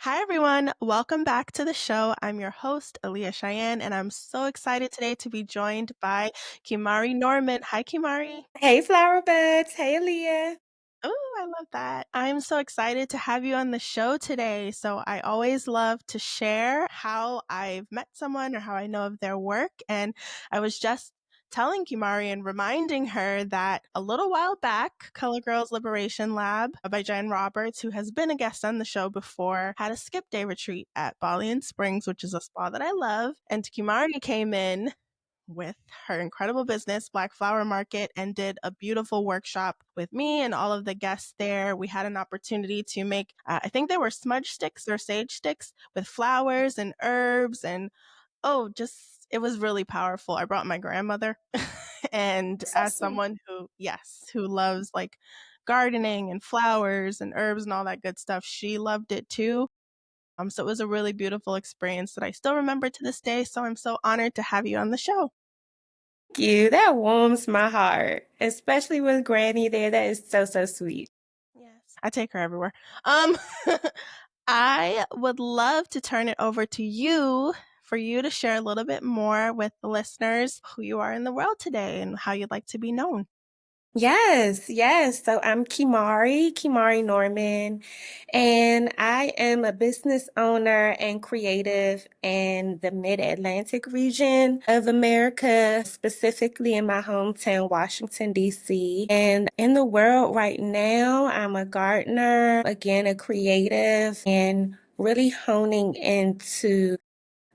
Hi, everyone. Welcome back to the show. I'm your host, Aaliyah Cheyenne, and I'm so excited today to be joined by Kimari Norman. Hi, Kimari. Hey, flower buds. Hey, Aaliyah. Oh, I love that. I'm so excited to have you on the show today. So, I always love to share how I've met someone or how I know of their work. And I was just telling Kimari and reminding her that a little while back, Color Girls Liberation Lab by Jen Roberts, who has been a guest on the show before, had a skip day retreat at Bali and Springs, which is a spa that I love. And Kimari came in with her incredible business, Black Flower Market, and did a beautiful workshop with me and all of the guests there. We had an opportunity to make, I think they were smudge sticks or sage sticks with flowers and herbs. And oh, just, it was really powerful. I brought my grandmother. And So as sweet. someone who, yes, who loves like gardening and flowers and herbs and all that good stuff, she loved it too. So it was a really beautiful experience that I still remember to this day. So I'm so honored to have you on the show. Thank you. That warms my heart, especially with Granny there. That is so, so sweet. Yes. I take her everywhere. Um, I would love to turn it over to you for you to share a little bit more with the listeners who you are in the world today and how you'd like to be known. Yes, yes. So I'm Kehmari Norman, and I am a business owner and creative in the Mid-Atlantic region of America, specifically in my hometown, Washington, D.C. And in the world right now, I'm a gardener, again, a creative, and really honing into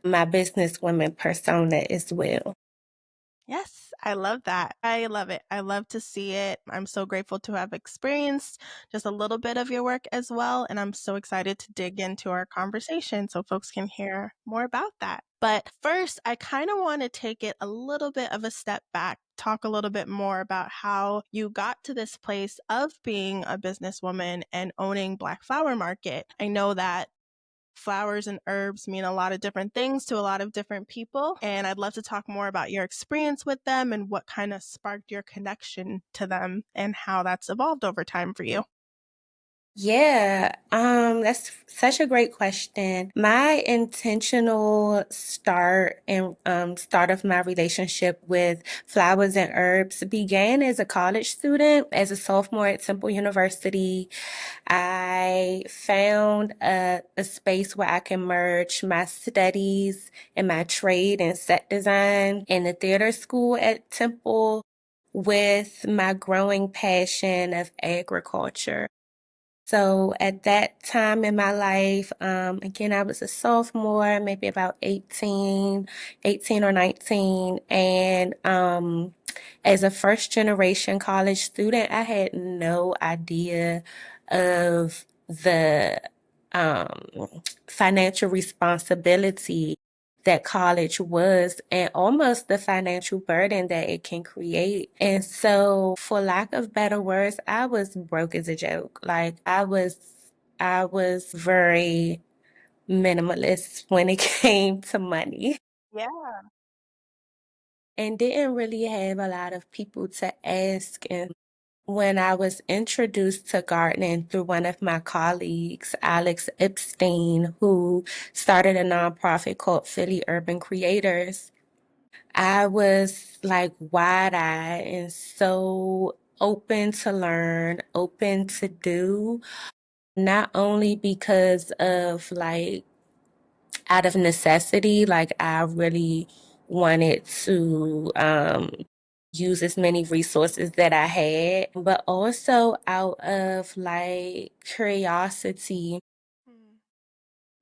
my businesswoman persona as well. Yes, I love that. I love it. I love to see it. I'm so grateful to have experienced just a little bit of your work as well. And I'm so excited to dig into our conversation so folks can hear more about that. But first, I kind of want to take it a little bit of a step back, talk a little bit more about how you got to this place of being a businesswoman and owning Black Flower Market. I know that flowers and herbs mean a lot of different things to a lot of different people. And I'd love to talk more about your experience with them and what kind of sparked your connection to them and how that's evolved over time for you. Yeah, that's such a great question. My intentional start of my relationship with flowers and herbs began as a college student, as a sophomore at Temple University. I found a space where I can merge my studies and my trade in set design in the theater school at Temple with my growing passion of agriculture. So at that time in my life, again, I was a sophomore, maybe about 18 or 19. And as a first generation college student, I had no idea of the financial responsibility that college was and almost the financial burden that it can create. And so, for lack of better words, I was broke as a joke. Like I was very minimalist when it came to money Yeah. and didn't really have a lot of people to ask. And when I was introduced to gardening through one of my colleagues, Alex Epstein, who started a nonprofit called Philly Urban Creators, I was like wide-eyed and so open to learn, open to do, not only because of like out of necessity, like I really wanted to use as many resources that I had, but also out of like curiosity.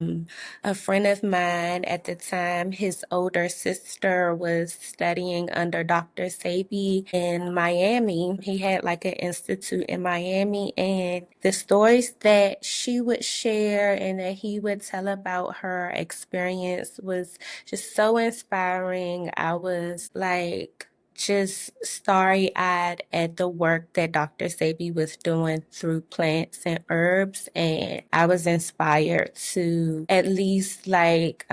Mm. A friend of mine at the time, his older sister was studying under Dr. Sebi in Miami. He had like an institute in Miami, and the stories that she would share and that he would tell about her experience was just so inspiring. I was like, just starry eyed at the work that Dr. Sebi was doing through plants and herbs. And I was inspired to at least like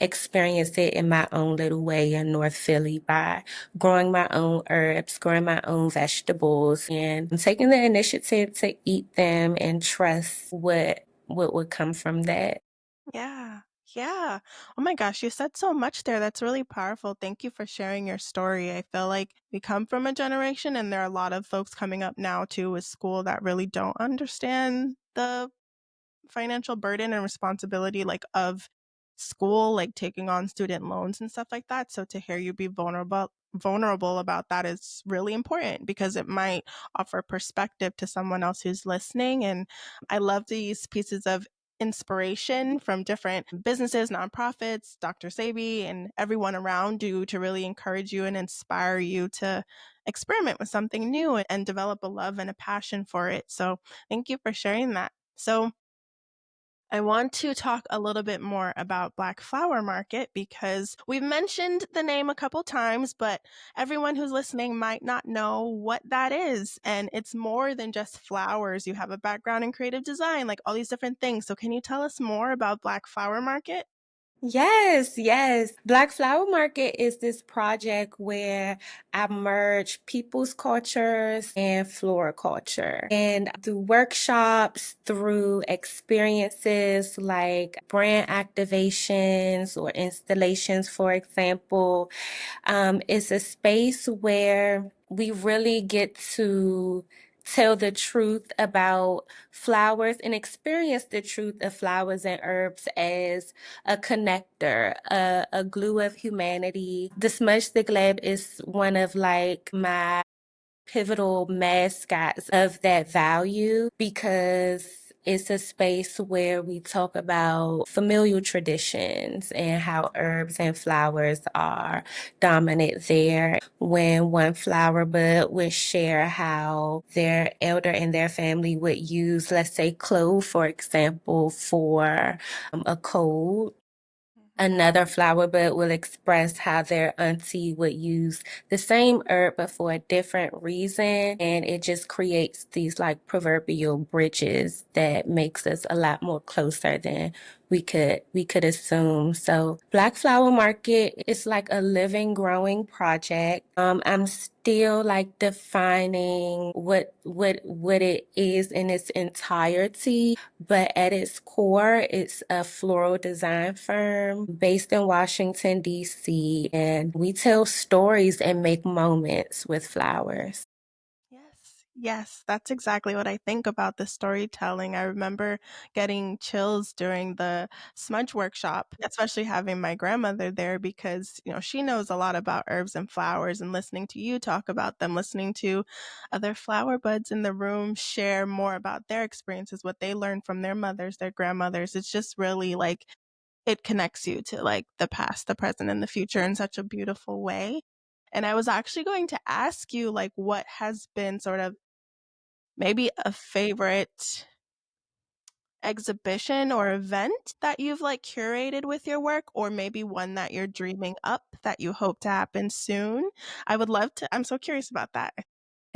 experience it in my own little way in North Philly by growing my own herbs, growing my own vegetables, and taking the initiative to eat them and trust what would come from that. Yeah. Yeah. Oh my gosh, you said so much there. That's really powerful. Thank you for sharing your story. I feel like we come from a generation, and there are a lot of folks coming up now too with school that really don't understand the financial burden and responsibility like of school, like taking on student loans and stuff like that. So to hear you be vulnerable about that is really important because it might offer perspective to someone else who's listening. And I love these pieces of inspiration from different businesses, nonprofits, Dr. Sebi, and everyone around you to really encourage you and inspire you to experiment with something new and develop a love and a passion for it. So thank you for sharing that. So I want to talk a little bit more about Black Flower Market because we've mentioned the name a couple times, but everyone who's listening might not know what that is. And it's more than just flowers. You have a background in creative design, like all these different things. So can you tell us more about Black Flower Market? Yes, yes. Black Flower Market is this project where I merge people's cultures and floriculture. And through workshops, through experiences like brand activations or installations, for example, it's a space where we really get to tell the truth about flowers and experience the truth of flowers and herbs as a connector, a glue of humanity. The Smudge the Gleb is one of like my pivotal mascots of that value because it's a space where we talk about familial traditions and how herbs and flowers are dominant there. When one flower bud would share how their elder and their family would use, let's say, clove, for example, for a cold. Another flower bud will express how their auntie would use the same herb but for a different reason. And it just creates these like proverbial bridges that makes us a lot more closer than we could assume. So Black Flower Market is like a living, growing project. I'm still like defining what it is in its entirety, but at its core, it's a floral design firm based in Washington, D.C., and we tell stories and make moments with flowers. Yes, yes, that's exactly what I think about the storytelling. I remember getting chills during the smudge workshop, especially having my grandmother there because, she knows a lot about herbs and flowers and listening to you talk about them, listening to other flower buds in the room share more about their experiences, what they learned from their mothers, their grandmothers. It's just really like it connects you to like the past, the present, and the future in such a beautiful way. And I was actually going to ask you, like, what has been sort of maybe a favorite exhibition or event that you've like curated with your work, or maybe one that you're dreaming up that you hope to happen soon. I'm so curious about that.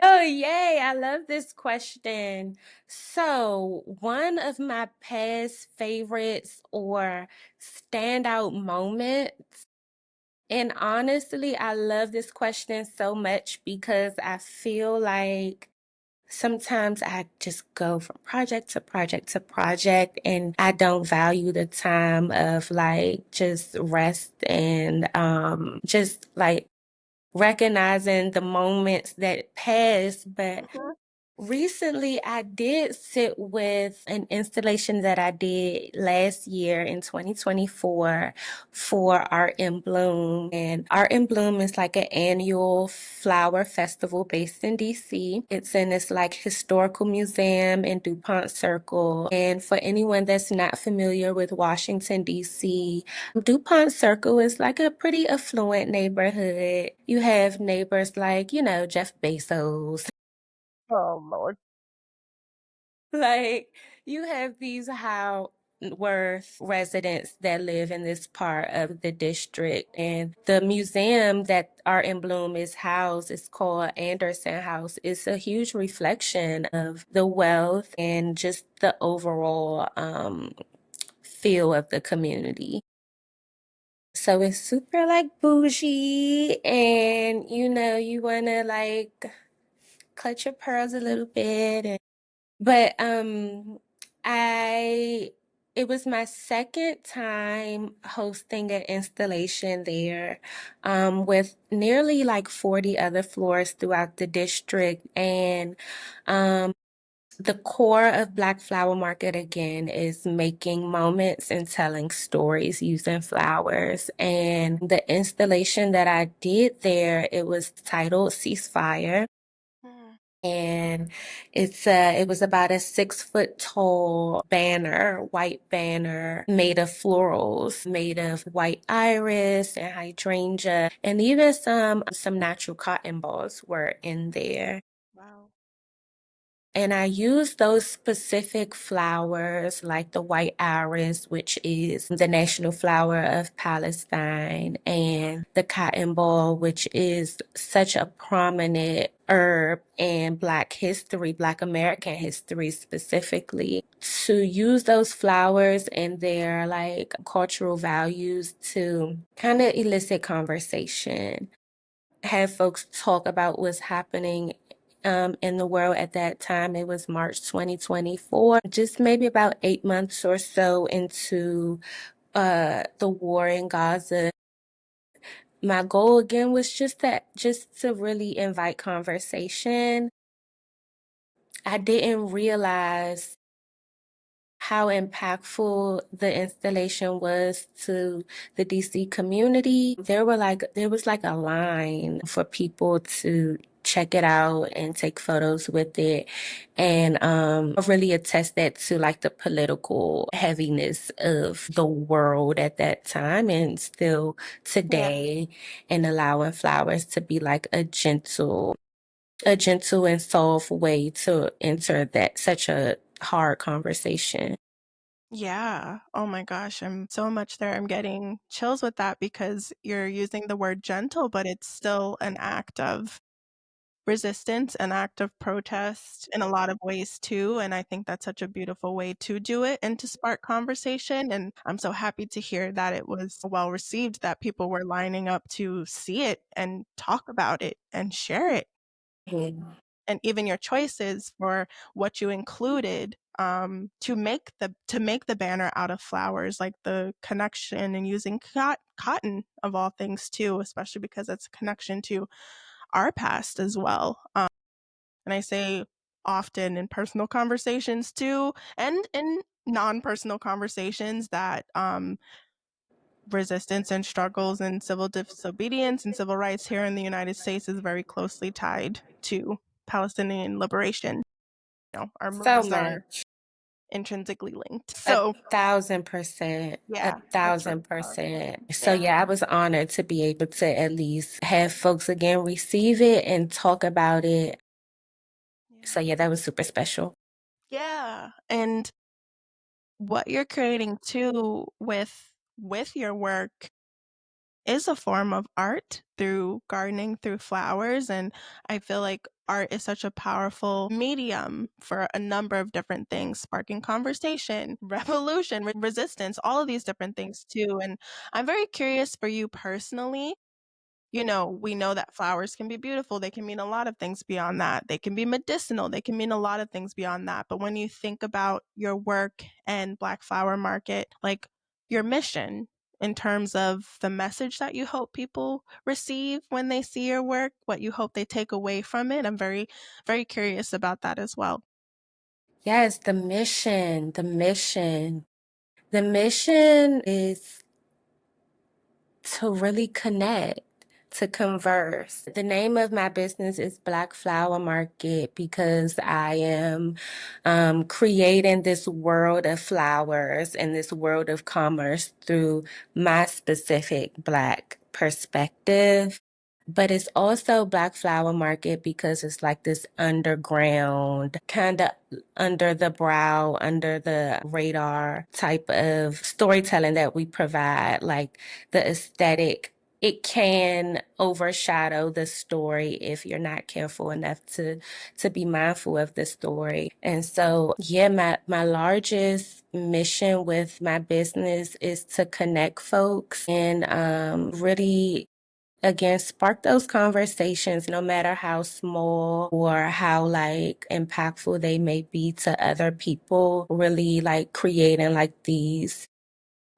Oh, yay. I love this question. So, one of my past favorites or standout moments, and honestly, I love this question so much because I feel like sometimes I just go from project to project to project and I don't value the time of like just rest and just like recognizing the moments that pass. But Mhm. recently, I did sit with an installation that I did last year in 2024 for Art in Bloom. And Art in Bloom is like an annual flower festival based in DC. It's in this like historical museum in DuPont Circle. And for anyone that's not familiar with Washington, DC, DuPont Circle is like a pretty affluent neighborhood. You have neighbors like, Jeff Bezos. Oh, Lord. Like you have these high worth residents that live in this part of the district. And the museum that Art in Bloom is housed is called Anderson House. It's a huge reflection of the wealth and just the overall feel of the community. So it's super like bougie and you wanna like clutch your pearls a little bit but I It was my second time hosting an installation there, with nearly like 40 other floors throughout the district. And the core of Black Flower Market again is making moments and telling stories using flowers. And the installation that I did there, it was titled Ceasefire. Mm. And it was about a 6 foot tall banner, white banner made of florals, made of white iris and hydrangea, and even some natural cotton balls were in there. Wow. And I use those specific flowers like the white iris, which is the national flower of Palestine, and the cotton ball, which is such a prominent herb in Black history, Black American history specifically. To use those flowers and their like cultural values to kind of elicit conversation, have folks talk about what's happening in the world at that time. It was March 2024, just maybe about 8 months or so into the war in Gaza. My goal again was just to really invite conversation. I didn't realize how impactful the installation was to the DC community. There was like a line for people to check it out and take photos with it, and really attest that to like the political heaviness of the world at that time and still Yeah. today, and allowing flowers to be like a gentle and soft way to enter that such a hard conversation. Yeah. Oh my gosh, I'm so much there. I'm getting chills with that because you're using the word gentle, but it's still an act of resistance, an act of protest in a lot of ways too. And I think that's such a beautiful way to do it and to spark conversation. And I'm so happy to hear that it was well received, that people were lining up to see it and talk about it and share it. Mhm. And even your choices for what you included, to make the banner out of flowers, like the connection and using cotton of all things too, especially because it's a connection to our past as well. And I say often in personal conversations too, and in non-personal conversations, that resistance and struggles and civil disobedience and civil rights here in the United States is very closely tied to Palestinian liberation. Our So moves are much. intrinsically linked. A So, thousand percent. A yeah, that's really thousand powerful. percent. So Yeah. yeah, I was honored to be able to at least have folks again receive it and talk about it. So Yeah. yeah, that was super special. Yeah. And what you're creating too with your work is a form of art through gardening, through flowers. And I feel like art is such a powerful medium for a number of different things, sparking conversation, revolution, resistance, all of these different things too. And I'm very curious for you personally. We know that flowers can be beautiful. They can mean a lot of things beyond that. They can be medicinal. They can mean a lot of things beyond that. But when you think about your work and Black Flower Market, like your mission in terms of the message that you hope people receive when they see your work, what you hope they take away from it, I'm very, very curious about that as well. Yes, the mission, the mission. The mission is to really connect, to converse. The name of my business is Black Flower Market because I am creating this world of flowers and this world of commerce through my specific Black perspective. But it's also Black Flower Market because it's like this underground, kind of under the brow, under the radar type of storytelling that we provide. Like the aesthetic, it can overshadow the story if you're not careful enough to be mindful of the story. And so, yeah, my largest mission with my business is to connect folks and really again, spark those conversations, no matter how small or how like impactful they may be to other people, really like creating like these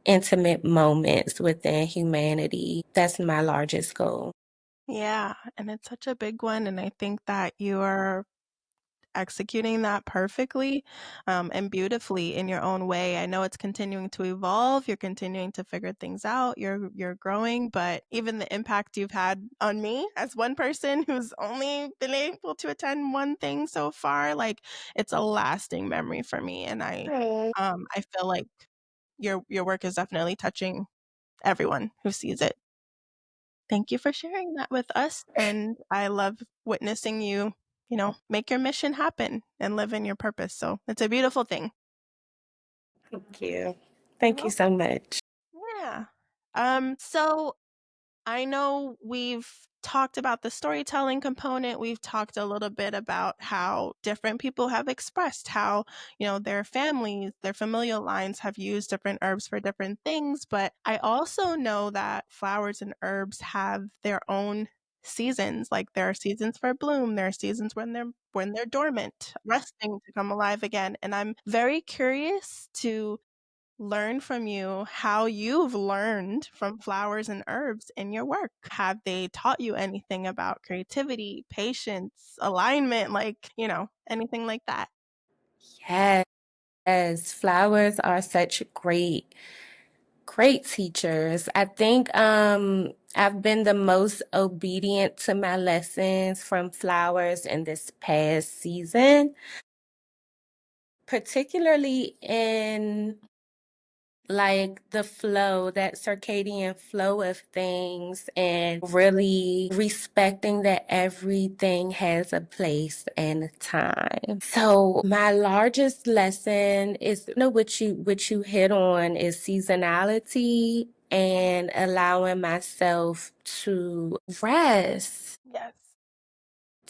intimate moments within humanity. That's my largest goal. Yeah, and it's such a big one, and I think that you are executing that perfectly, and beautifully in your own way. I know it's continuing to evolve, you're continuing to figure things out, you're growing, but even the impact you've had on me as one person who's only been able to attend one thing so far, like, it's a lasting memory for me, and I feel like your work is definitely touching everyone who sees it. Thank you for sharing that with us, and I love witnessing you, make your mission happen and live in your purpose. So it's a beautiful thing. Thank you. You're Thank you so welcome. much. Yeah. So I know we've talked about the storytelling component. We've talked a little bit about how different people have expressed how, their families, their familial lines have used different herbs for different things. But I also know that flowers and herbs have their own seasons. Like there are seasons for bloom, there are seasons when they're dormant, resting to come alive again. And I'm very curious to learn from you how you've learned from flowers and herbs in your work. Have they taught you anything about creativity, patience, alignment, like, anything like that? Yes, flowers are such great teachers. I think I've been the most obedient to my lessons from flowers in this past season, particularly in like the flow, that circadian flow of things, and really respecting that everything has a place and a time. So my largest lesson is, what you hit on is seasonality and allowing myself Yes.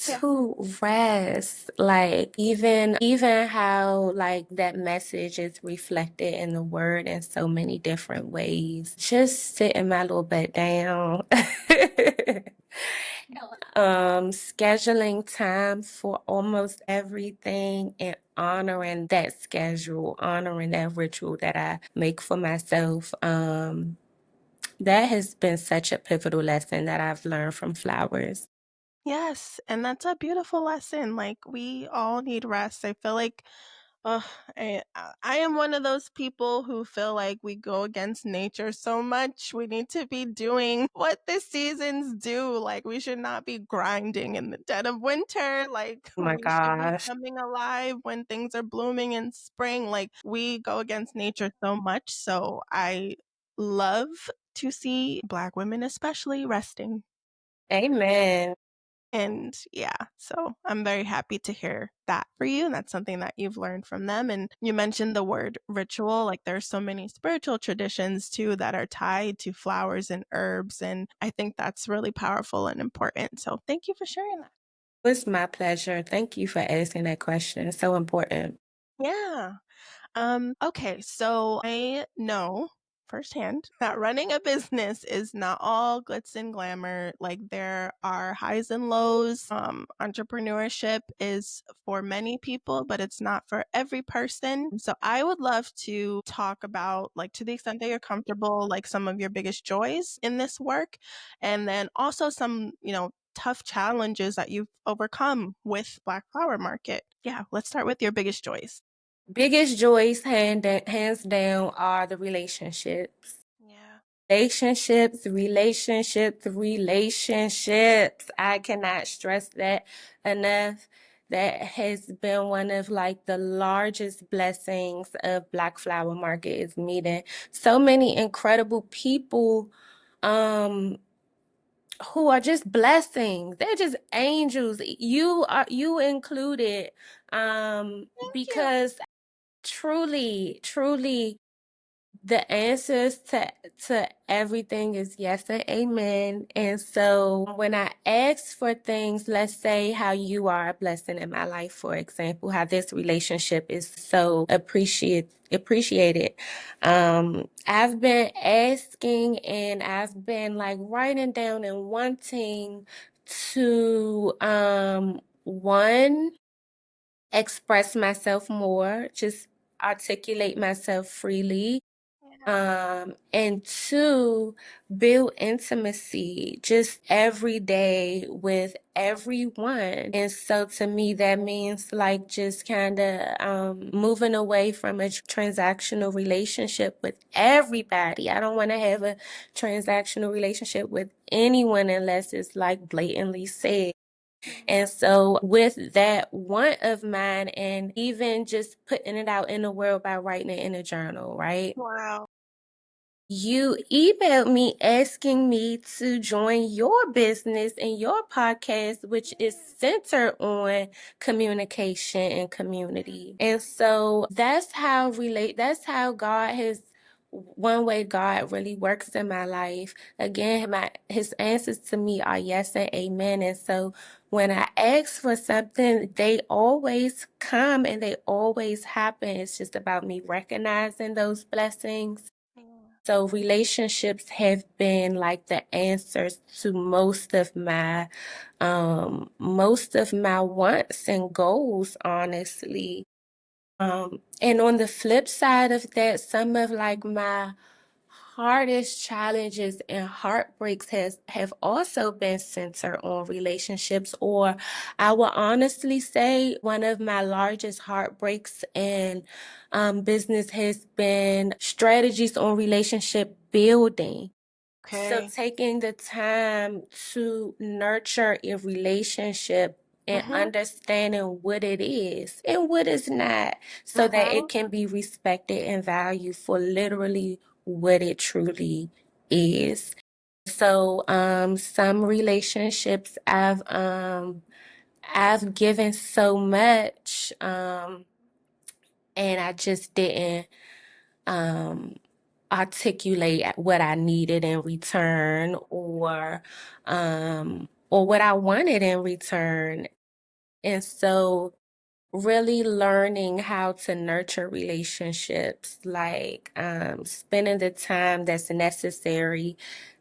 Yeah. to rest, like even how like that message is reflected in the word in so many different ways. Just sitting my little butt down. Scheduling time for almost everything and honoring that schedule, honoring that ritual that I make for myself. That has been such a pivotal lesson that I've learned from flowers. Yes, and that's a beautiful lesson. Like we all need rest. I feel like ugh, I am one of those people who feel like we go against nature so much. We need to be doing what the seasons do. Like we should not be grinding in the dead of winter. Like Oh my we should be gosh. coming alive when things are blooming in spring. Like we go against nature so much. So I love to see Black women especially resting. Amen. And yeah, so I'm very happy to hear that for you. And that's something that you've learned from them. And you mentioned the word ritual. Like there's so many spiritual traditions too that are tied to flowers and herbs. And I think that's really powerful and important. So thank you for sharing that. It's my pleasure. Thank you for asking that question. It's so important. Yeah. Okay, so I know firsthand that running a business is not all glitz and glamour. Like there are highs and lows. Entrepreneurship is for many people, but it's not for every person. So I would love to talk about, like, to the extent that you're comfortable, like some of your biggest joys in this work, and then also some, tough challenges that you've overcome with Black Flower Market. Yeah, let's start with your biggest joys. Biggest joys, hands down, are the relationships. Yeah. Relationships. I cannot stress that enough. That has been one of like the largest blessings of Black Flower Market, is meeting so many incredible people um who are just blessings. They're just angels. You included, Thank you. because truly The answers to everything is yes and amen. And so when I ask for things, let's say how you are a blessing in my life, for example, how this relationship is so appreciated. I've been asking and I've been like writing down and wanting to one, express myself more, just articulate myself freely. And two, build intimacy just every day with everyone. And so to me, that means like just kind of moving away from a transactional relationship with everybody. I don't want to have a transactional relationship with anyone unless it's like blatantly said. And so with that want of mine and even just putting it out in the world by writing it in a journal, right? Wow. You emailed me asking me to join your business and your podcast, which is centered on communication and community. And so that's how God has one way God really works in my life. Again, his answers to me are yes and amen. And so when I ask for something, they always come and they always happen. It's just about me recognizing those blessings. So relationships have been like the answers to most of my wants and goals, honestly. And on the flip side of that, some of like my hardest challenges and heartbreaks have also been centered on relationships, or I will honestly say one of my largest heartbreaks in business has been strategies on relationship building. So Okay. taking the time to nurture a relationship and Mhm. understanding what it is and what is not, so that Mhm. it can be respected and valued for literally what it truly is. So some relationships I've given so much and I just didn't um articulate what I needed in return or what I wanted in return. And so really learning how to nurture relationships, like spending the time that's necessary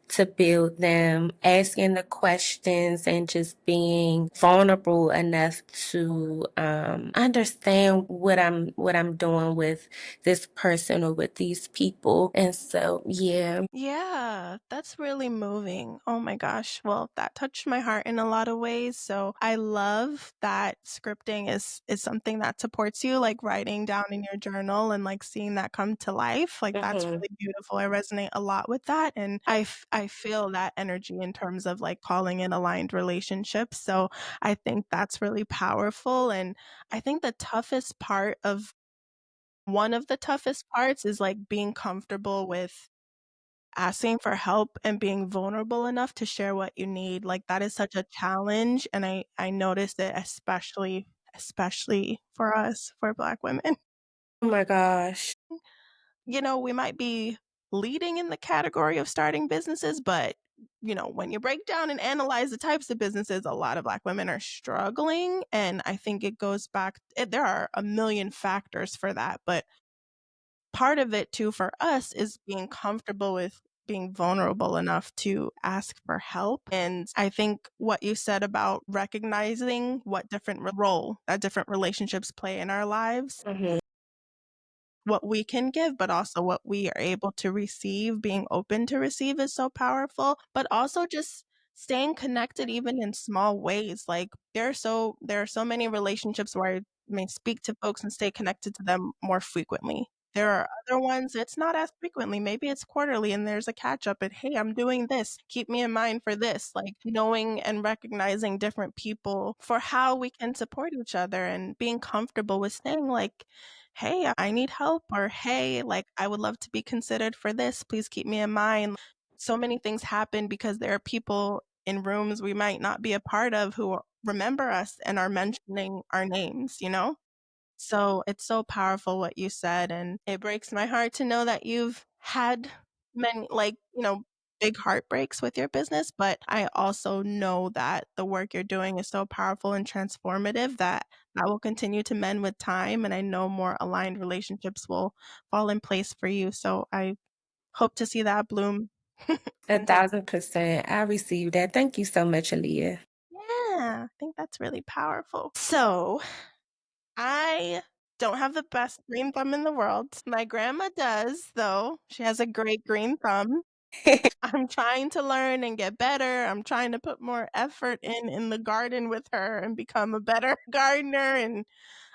to build them, asking the questions, and just being vulnerable enough to understand what I'm doing with this person or with these people. And so, yeah. Yeah, that's really moving. Oh my gosh. Well, that touched my heart in a lot of ways. So I love that scripting is something that supports you, like writing down in your journal and like seeing that come to life. Like that's Hmm. really beautiful. I resonate a lot with that, and I feel that energy in terms of like calling in aligned relationships. So I think that's really powerful, and I think the toughest part of one of the toughest parts is like being comfortable with asking for help and being vulnerable enough to share what you need. Like that is such a challenge, and I noticed it especially for us, for Black women. Oh my gosh. You know, we might be leading in the category of starting businesses, but you know, when you break down and analyze the types of businesses, a lot of Black women are struggling, and I think it goes back there are a million factors for that, but part of it too for us is being comfortable with being vulnerable enough to ask for help. And I think what you said about recognizing what different role that different relationships play in our lives, Hmm. what we can give, but also what we are able to receive, being open to receive is so powerful, but also just staying connected even in small ways. Like there are so many relationships where I may speak to folks and stay connected to them more frequently. There are other ones it's not as frequently. Maybe it's quarterly and there's a catch up and hey, I'm doing this. Keep me in mind for this. Like knowing and recognizing different people for how we can support each other and being comfortable with saying like, hey, I need help, or hey, like, I would love to be considered for this. Please keep me in mind. So many things happen because there are people in rooms we might not be a part of who remember us and are mentioning our names, you know? So it's so powerful what you said. And it breaks my heart to know that you've had many, like, big heartbreaks with your business, but I also know that the work you're doing is so powerful and transformative that that will continue to mend with time, and I know more aligned relationships will fall in place for you, so I hope to see that bloom. A Continue. 1000%. I received that. Thank you so much, Aaliyah. Yeah, I think that's really powerful. So, I don't have the best green thumb in the world. My grandma does, though. She has a great green thumb. I'm trying to learn and get better. I'm trying to put more effort in the garden with her and become a better gardener and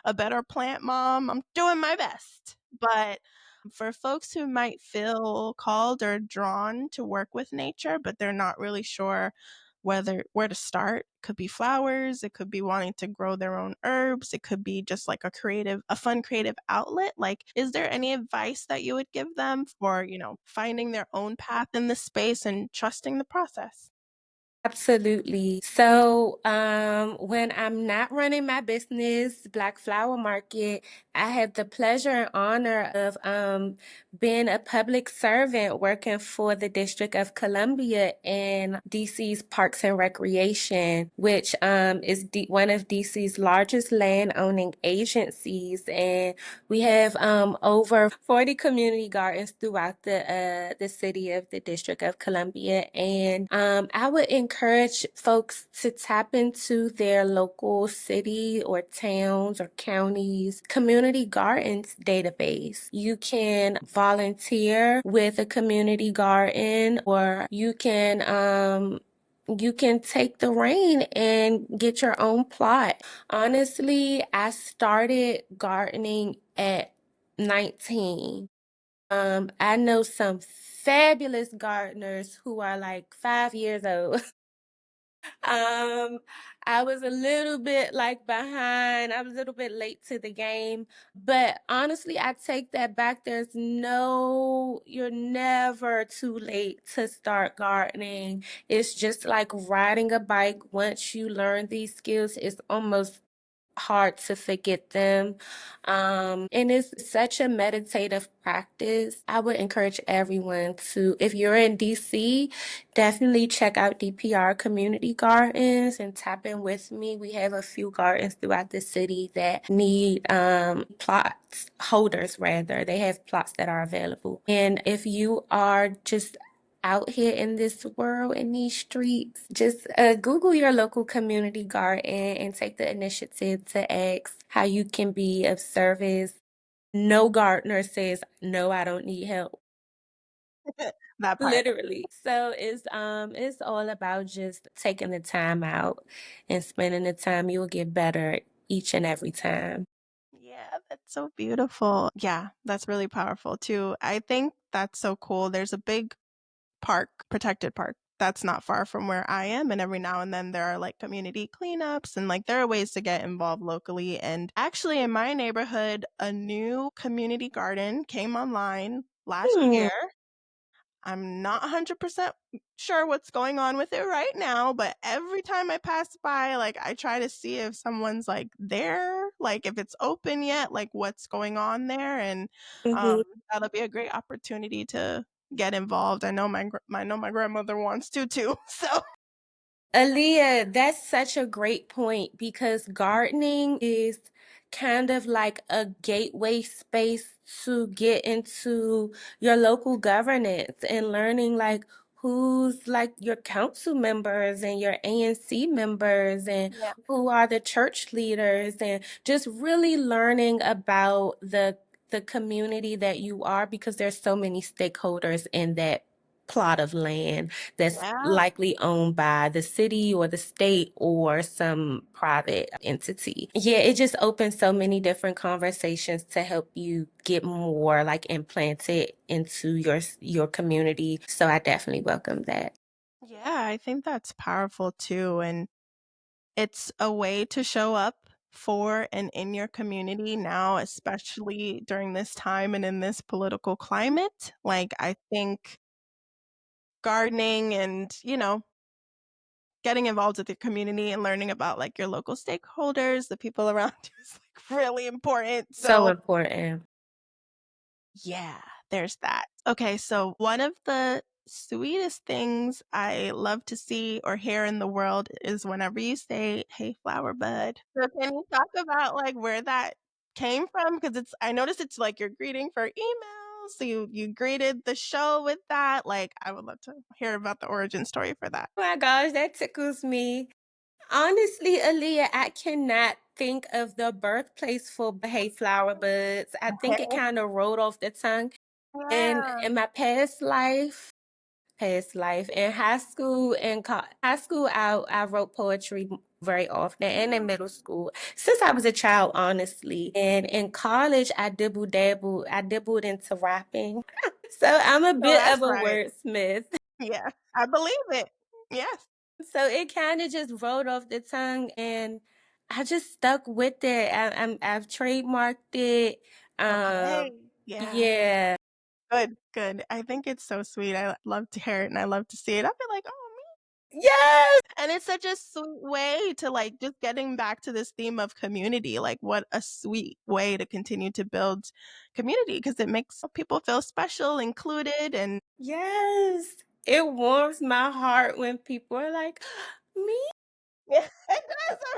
a better plant mom. I'm doing my best. But for folks who might feel called or drawn to work with nature, but they're not really sure where to start, could be flowers, it could be wanting to grow their own herbs, it could be just like a fun creative outlet. Like, is there any advice that you would give them for, finding their own path in this space and trusting the process? Absolutely. So, when I'm not running my business, Black Flower Market, I have the pleasure and honor of being a public servant working for the District of Columbia in DC's Parks and Recreation, which is one of DC's largest land owning agencies. And we have over 40 community gardens throughout the city of the District of Columbia. And I would encourage folks to tap into their local city or towns or counties community gardens database. You can volunteer with a community garden, or you can take the reign and get your own plot. Honestly, I started gardening at 19. I know some fabulous gardeners who are like 5 years old. Um, I was a little bit like behind. I was a little bit late to the game, but honestly, I take that back. You're never too late to start gardening. It's just like riding a bike. Once you learn these skills, it's almost hard to forget them. And it's such a meditative practice. I would encourage everyone to, if you're in DC, definitely check out DPR Community Gardens and tap in with me. We have a few gardens throughout the city that need plots, holders rather. They have plots that are available. And if you are just out here in this world, in these streets, just Google your local community garden and take the initiative to ask how you can be of service. No gardener says, no, I don't need help. That part. Literally. So it's all about just taking the time out and spending the time. You will get better each and every time. Yeah, that's so beautiful. Yeah, that's really powerful too. I think that's so cool. There's a big park, protected park, that's not far from where I am. And every now and then there are like community cleanups and like there are ways to get involved locally. And actually, in my neighborhood, a new community garden came online last Hmm. year. I'm not 100% sure what's going on with it right now, but every time I pass by, like I try to see if someone's like there, like if it's open yet, like what's going on there, and um, Mhm. that'll be a great opportunity to get involved. I know I know my grandmother wants to too. So Aaliyah, that's such a great point because gardening is kind of like a gateway space to get into your local governance and learning like who's like your council members and your ANC members and yeah, who are the church leaders, and just really learning about the community that you are, because there's so many stakeholders in that plot of land that's yeah, likely owned by the city or the state or some private entity. Yeah, it just opens so many different conversations to help you get more like implanted into your community. So I definitely welcome that. yeah. I think that's powerful too, and it's a way to show up for and in your community now, especially during this time and in this political climate. Like, I think gardening and, getting involved with your community and learning about like your local stakeholders, the people around you is like really important. So So, important. yeah, there's that. Okay, so one of the sweetest things I love to see or hear in the world is whenever you say, "Hey, flower bud." So can you talk about like where that came from? Because I noticed it's like your greeting for email. So you greeted the show with that. Like I would love to hear about the origin story for that. Oh my gosh, that tickles me. Honestly, Aaliyah, I cannot think of the birthplace for Hey Flower Buds. I think it Okay. kind of rolled off the tongue. And Yeah. in my past life in high school, I wrote poetry very often, and in middle school, since I was a child, honestly. And in college, I dabbled into rapping. So I'm a So bit that's of a right. wordsmith. Yeah, I believe it. Yes. So it kind of just rolled off the tongue, and I just stuck with it. I've trademarked it. Okay. Um, Yeah. yeah. Good, good. I think it's so sweet. I love to hear it and I love to see it. I feel like, oh, me. Yes. And it's such a sweet way to like just getting back to this theme of community. Like, what a sweet way to continue to build community because it makes people feel special, included, and Yes. It warms my heart when people are like, me. yeah, it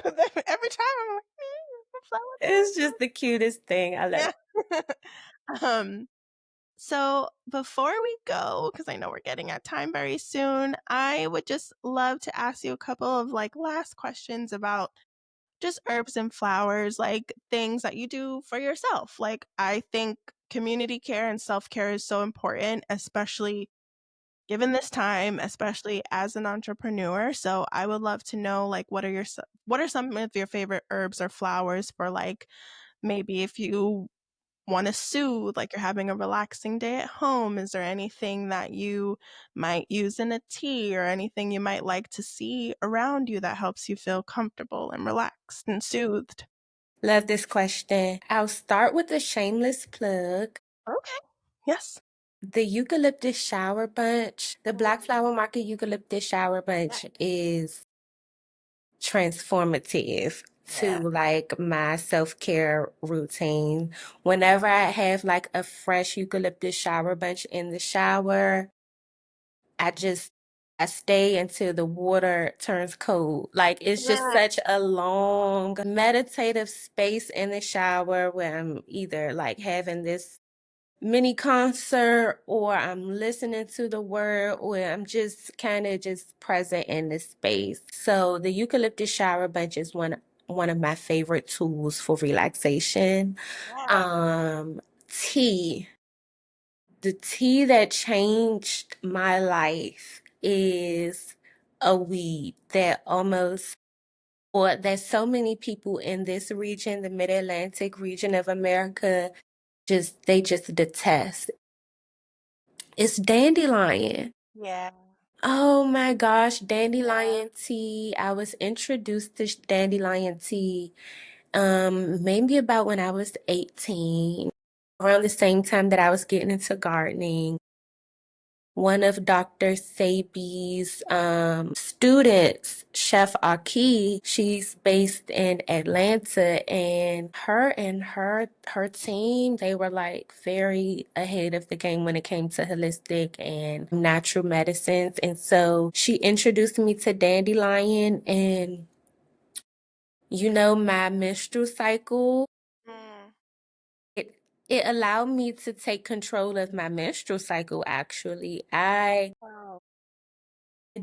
does. Every time I'm like, me, flower It's just the cutest thing. I love bud. it. Yeah. um, So before we go, because I know we're getting at time very soon, I would just love to ask you a couple of like last questions about just herbs and flowers, like things that you do for yourself. Like I think community care and self-care is so important, especially given this time, especially as an entrepreneur. So I would love to know like what are some of your favorite herbs or flowers for like maybe if you want to soothe, like you're having a relaxing day at home? Is there anything that you might use in a tea or anything you might like to see around you that helps you feel comfortable and relaxed and soothed? Love this question. I'll start with a shameless plug. Okay. Yes. The eucalyptus shower bunch, the Black Flower Market eucalyptus shower bunch is transformative to Yeah. like my self-care routine. Whenever I have like a fresh eucalyptus shower bunch in the shower, I just I stay until the water turns cold. Like it's just Yeah. such a long meditative space in the shower where I'm either like having this mini concert or I'm listening to the word or I'm just kind of just present in the space. So the eucalyptus shower bunch is one of my favorite tools for relaxation. Yeah. Um tea. The tea that changed my life is a weed that almost or that so many people in this region, the mid-Atlantic region of America, just detest. It's dandelion. Yeah. Oh my gosh, Yeah. dandelion tea. I was introduced to dandelion tea maybe about when I was 18, around the same time that I was getting into gardening. One of Dr. Sebi's students, Chef Aki, she's based in Atlanta, and her team, they were like very ahead of the game when it came to holistic and natural medicines. And so she introduced me to dandelion, and my menstrual cycle, Mm. it it allowed me to take control of my menstrual cycle actually. I Wow.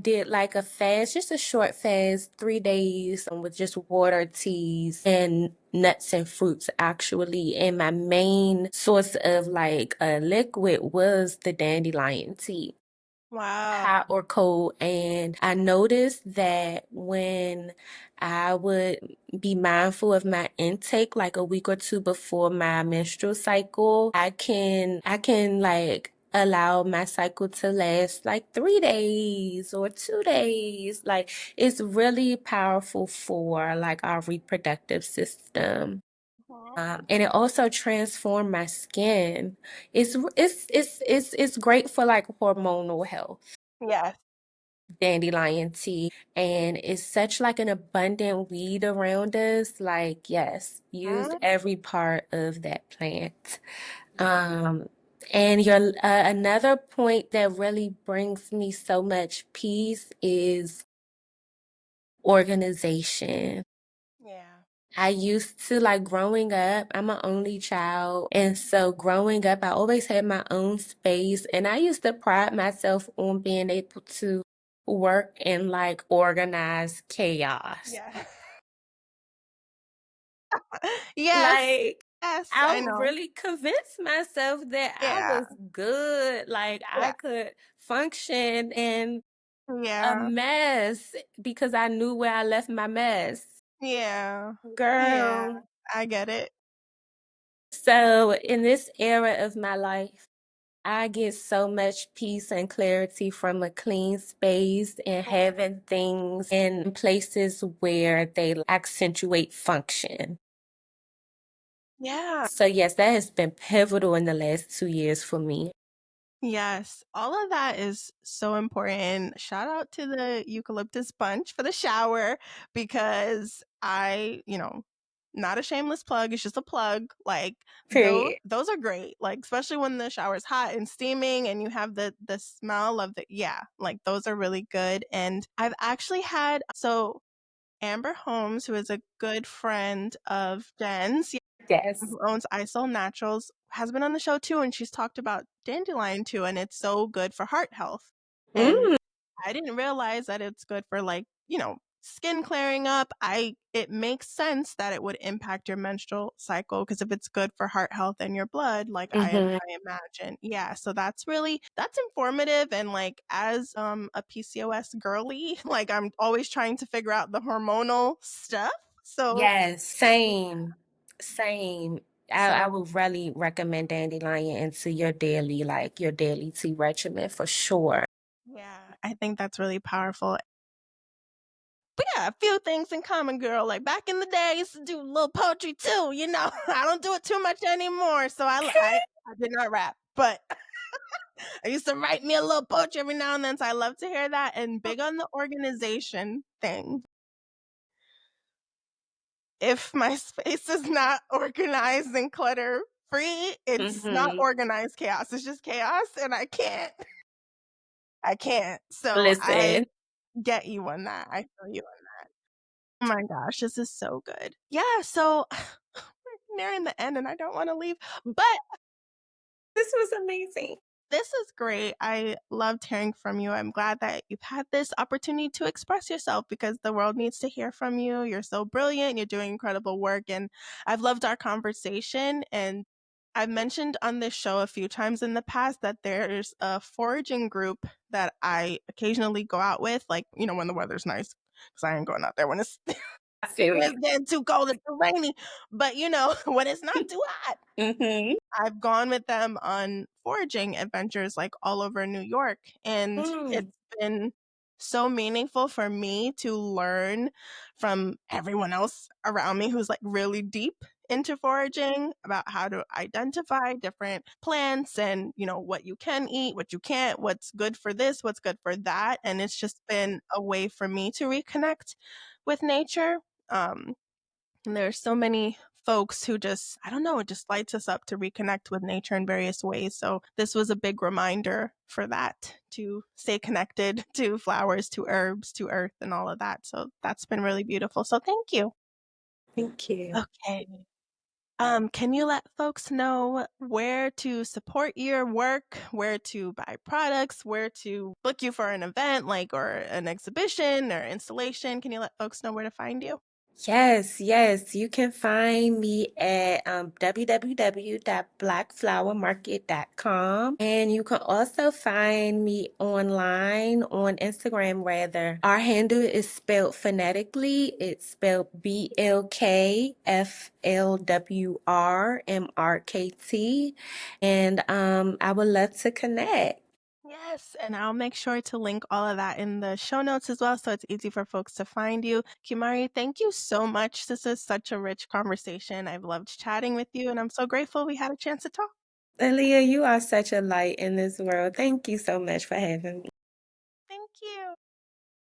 did like a fast, just a short fast, 3 days with just water, teas, and nuts and fruits actually. And my main source of like a liquid was the dandelion tea, Wow. hot or cold. And I noticed that when I would be mindful of my intake like a week or two before my menstrual cycle, I can like allow my cycle to last like 3 days or 2 days. Like it's really powerful for like our reproductive system. Mhm. And it also transformed my skin. It's great for like hormonal health, Yes. dandelion tea, and it's such like an abundant weed around us. Like, yes, use Mm. every part of that plant. Um, And your another point that really brings me so much peace is organization. Yeah. I used to like growing up, I'm an only child. And so growing up, I always had my own space. And I used to pride myself on being able to work in like organized chaos. Yeah. Yes. Like, Yes, I I know. really convinced myself that I Yeah. was good. Like, I Yeah. could function in a Yeah. mess because I knew where I left my mess. Yeah. Yeah. Girl. I get it. So, in this era of my life, I get so much peace and clarity from a clean space and having things in places where they accentuate function. Yeah. So, yes, that has been pivotal in the last 2 years for me. Yes, all of that is so important. Shout out to the eucalyptus bunch for the shower because not a shameless plug, it's just a plug. Like Period. those are great. Like especially when the shower's hot and steaming and you have the smell of like those are really good. And I've actually had Amber Holmes, who is a good friend of Jen's, Yes. who owns ISOL Naturals, has been on the show too, and she's talked about dandelion too, and it's so good for heart health. And Mm, I didn't realize that it's good for skin clearing up. It makes sense that it would impact your menstrual cycle because if it's good for heart health and your blood, like hmm I imagine. Yeah, so that's informative and like as a PCOS girly, like I'm always trying to figure out the hormonal stuff. So Yes, same. Same. I so would really recommend dandelion into your daily tea regimen for sure. yeah, I think that's really powerful. But yeah, a few things in common, girl. Like back in the day, I used to do a little poetry too. I don't do it too much anymore. So I did not rap, but I used to write me a little poetry every now and then. So I love to hear that. And big on the organization thing. If my space is not organized and clutter free, it's not hmm organized chaos. It's just chaos, and I can't. I can't. So I Listen, get you on that. I feel you on that. Oh my gosh, this is so good. Yeah, so we're nearing the end and I don't want to leave, but this was amazing. this is great. I loved hearing from you. I'm glad that you've had this opportunity to express yourself because the world needs to hear from you. You're so brilliant. You're doing incredible work. And I've loved our conversation. And I've mentioned on this show a few times in the past that there's a foraging group that I occasionally go out with, like, when the weather's nice, because I ain't going out there when it's, I feel it's you. getting too cold and too rainy. But, when it's not too hot. hmm I've gone with them on foraging adventures like all over New York, and Mm. it's been so meaningful for me to learn from everyone else around me who's like really deep into foraging about how to identify different plants and what you can eat, what you can't, what's good for this, what's good for that, and it's just been a way for me to reconnect with nature. Um and there are so many folks who just, I don't know, it just lights us up to reconnect with nature in various ways. So this was a big reminder for that, to stay connected to flowers, to herbs, to earth, and all of that. So that's been really beautiful. So thank you. Thank you. Okay. Can you let folks know where to support your work, where to buy products, where to book you for an event, like, or an exhibition or installation? Can you let folks know where to find you? Yes, yes. You can find me at www.blackflowermarket.com. And you can also find me online on Instagram, rather. Our handle is spelled phonetically. It's spelled BLK FLWR MRKT. And I would love to connect. Yes, and I'll make sure to link all of that in the show notes as well so it's easy for folks to find you. Kimari, thank you so much. This is such a rich conversation. I've loved chatting with you, and I'm so grateful we had a chance to talk. Aaliyah, you are such a light in this world. Thank you so much for having me.